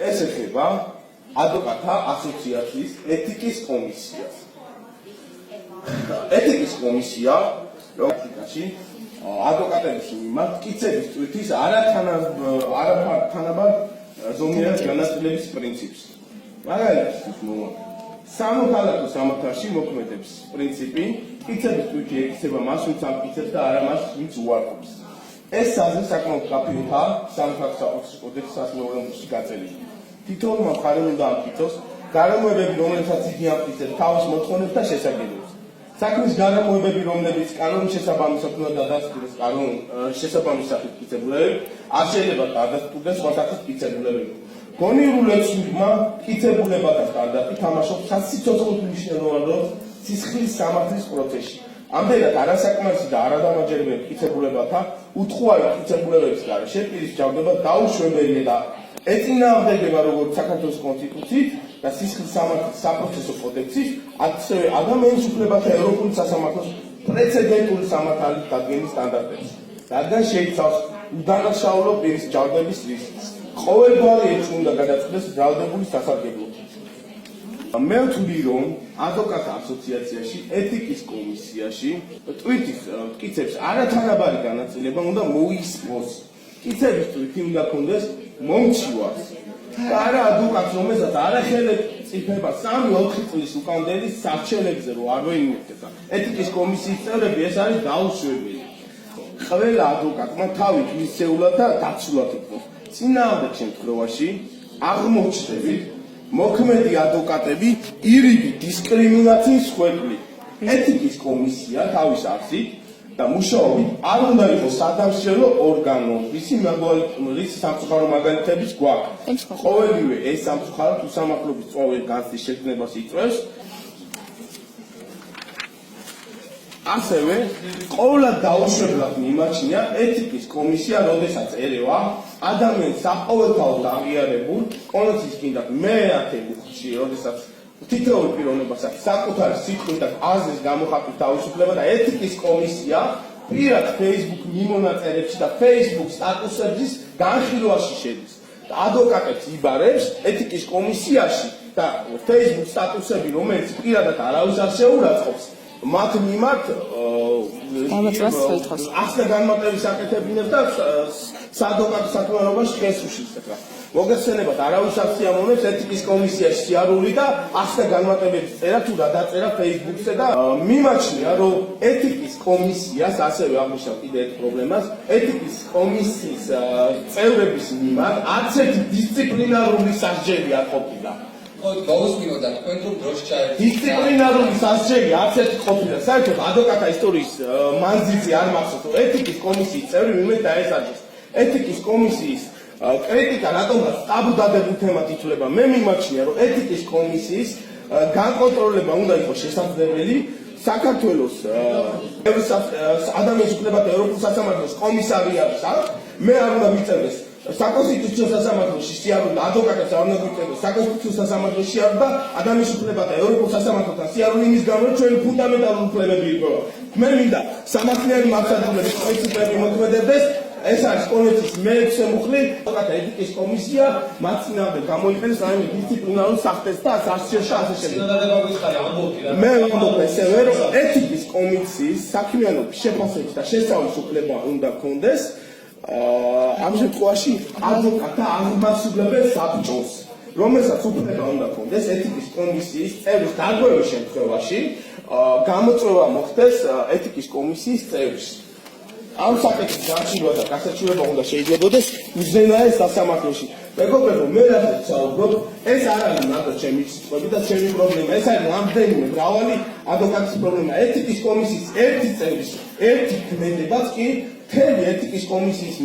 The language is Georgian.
ეს ეხება ადვოკატთა ასოციაციის ეთიკის კომისიას. ეთიკის კომისია პრაქტიკაში ადვოკატების მიმართ მტკიცების წვეთის არათანაბარ ზომიერად განაწილების პრინციპს. მაგალითად, სამოქალაქო სამართალში მოქმედებს პრინციპი, მტკიცების წვითი ეკისრება მას, ვინც ამტკიცებს და არა მას, ვინც უარყოფს. ეს საზრდე საკმაოდ კაფეითაა სამართალს საკუთრის კოდექსის 120-ში გაწეული. თითოეულმა მხარემ უნდა ამტკიცოს გარემოებები, რომელსაც იგი ამტკიცებს თავის მოთხოვნებს და შესაძლებლობებს. საქმის გარემოებები, რომლებიც კანონის შესაბამისად უნდა დადასტურდეს კანონის შესაბამის სახით მტკიცებულებები, არ შეიძლება დადასტურდეს სხვა სახის მტკიცებულებები. გონიურულებმა მტკიცებულებათა სტანდარტი თამაშობს სასიცოცხლო მნიშვნელოვან როლს სისხლის სამართლის პროცესში. ამდენად არასაკმარისი და არადამაჯერებელი მტკიცებულებათა უთხუარი მტკიცებულებების გარეშე პირის ჯანმრთელობა დაუშვებელია და ეწინააღმდეგება როგორც საქართველოს კონსტიტუციით და სისხლის სამართლის საპროცესო კოდექსით, ასევე ადამიანის უფლებათა ევროპული სასამართლოს პრეცედენტული სამართალის დადგენის სტანდარტებს, რადგან შეიცავს უდანაშაულო პირის ჯანმრთელობის რისკს. ყოველგვარი ეჭვი უნდა გადაწყვეტეს ბრალდებული სასარგებლოდ. მე ვთვლი, რომ ადვოკატთა ასოციაციაში ეთიკის კომისიაში ტვიტის მტკიცებს არათანაბარი განაწილება უნდა მოისმოს. მტკიცების ტვიტი უნდა ქონდეს მომცივარს და არა ადვოკატს, რომელსაც არახელებს წიფება 3-4 წლის უკამდელი სარჩელებზე, რომ არ ვეინებდება. ეთიკის კომისიის წევრები ეს არის დაუშვებელი. ყველა ადვოკატმა თავი მისცეულად და დაცულად იქნოს. წინააღმდეგ შემთხვევაში აღმოჩნდებით მოქმედი ადვოკატები ირიბი დისკრიმინაციის ხვეპლი. ეთიკის კომისია თავის არსით და მუშაობით არ უნდა იყოს სადამსჯელო ორგანო, რის სამწუხარო მაგალითების გვაქვს. ყოველივე ეს სამწუხაროდ უსამართლობის წვავი განცდის შეგრძნებას იწვევს. ასევე ყოველად დაუშვებლად მიმაჩნია ეთიკის კომისია, როდესაც ერევა ადამიანს საყოველთაოდ აღიარებულ კონდიციის კიდევ მეათე მუხლში, როდესაც თითოეულ პიროვნებას აქვს საკუთარი სიტყვით და აზრის გამოხატვის თავისუფლება და ეთიკის კომისია პირად Facebook მიმონაწერებში და Facebook სტატუსების განხილვაში შედის. ადვოკატებს იბარებს ეთიკის კომისიაში და Facebook სტატუსები, რომელიც პირადად არავის არ შეურაცხყოფს, მათ მიმართ ახლა განმარტების აკეთებინებს და საადვოკატო საქმიანობაში ხელს უშლის. მოგესწრებათ, არავის არ სიამოვნებს ეთიკის კომისიაში სიარული და ახლა განმარტებების წერა თუ რა დაწერა Facebook-ზე და მიმაჩნია, რომ ეთიკის კომისიას ასევე აღნიშნავ კიდევ ერთ პრობლემას, ეთიკის კომისიის წევრების მიმართ არც ერთი დისციპლინარული სასჯელი არ ყოფილა. გაუსმინოთ თქვენ თუ დროში ჩაერთვით. დისციპლინარული სასჯელი არც ერთი ყოფილა. საერთოდ ადვოკატთა ისტორიის მანძილზე არ მახსოვს, რომ ეთიკის კომისიის წევრი ვინმე დაესაჯეს. ეთიკის კომისიის კრიტიკა რატომაც ტაბუ დადებულ თემად ითვლება. მე მიმაჩნია, რომ ეთიკის კომისიის განკონტროლება უნდა იყოს შესაძლებელი. საქართველოს ადამიანის უფლებათა ევროპულ სასამართლოს კომისარიატს აქვს. მე არ უნდა მიწევდეს საკონსტიტუციო სასამართლოში სიარული ადვოკატებს არ უნდა მიწევდეს საკონსტიტუციო სასამართლოში სიარული და ადამიანის უფლებათა ევროპულ სასამართლოსთან სიარული იმის გამო, რომ ჩვენი ფუნდამენტალური უფლებები იპოვა. მე მინდა სამართლიანი მართლმსაჯულების პრინციპები მოქმედებდეს. ეს არის კონვენციის მე-6 მუხლი, ადვოკატთა ეთიკის კომისია მათ წინააღმდეგ გამოიყენეს რაიმე დისციპლინარულ სახტეს და სასჯელში ასე შემდეგ. მე ვამბობ ესევე, რომ ეთიკის კომისიის საქმიანობის შეფასების და შესწავლის უფლება უნდა ქონდეს. ამ შემთხვევაში ადვოკატთა აღმასრულებელ საბჭოს, რომელსაც უფლება უნდა ქონდეს ეთიკის კომისიის წევრის დარღვევის შემთხვევაში გამოწვევა მოხდეს ეთიკის კომისიის წევრის. ამ საკითხის განხილვა და გასაჩივრება უნდა შეიძლებოდეს უზენაეს სასამართლოში. მეგობრებო, მე რაზეც საუბრობ, ეს არ არის მარტო ჩემი სიტყვები და ჩემი პრობლემა, ეს არის რამდენიმე მრავალი ადვოკატის პრობლემა. ეთიკის კომისიის ერთი წევრის ერთი ქმედებაც კი მთელი ეთიკის კომისიის